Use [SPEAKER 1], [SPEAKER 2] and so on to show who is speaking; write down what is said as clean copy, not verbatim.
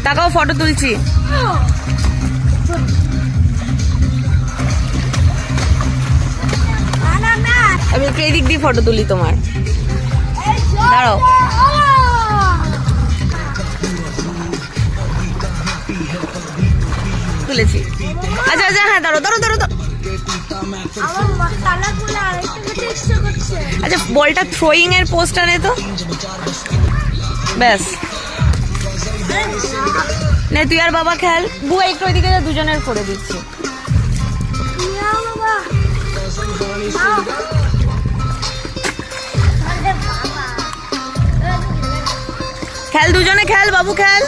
[SPEAKER 1] তাকাও, ফটো তুলছি। আমি এই দিক দিয়ে ফটো তুলি তোমার, দাঁড়াও। তুলেছি। আচ্ছা আচ্ছা, হ্যাঁ দাঁড়ো দাঁড়ো দাঁড়ো। আচ্ছা, বলটা থ্রোয়িং এর পোস্টটা নে তো, ব্যাস। নে তুই আর বাবা খেল। বুয়া একটু ওইদিকে যা, দুজনের করে দিচ্ছি। খেল দুজনে, খেল বাবু খেল।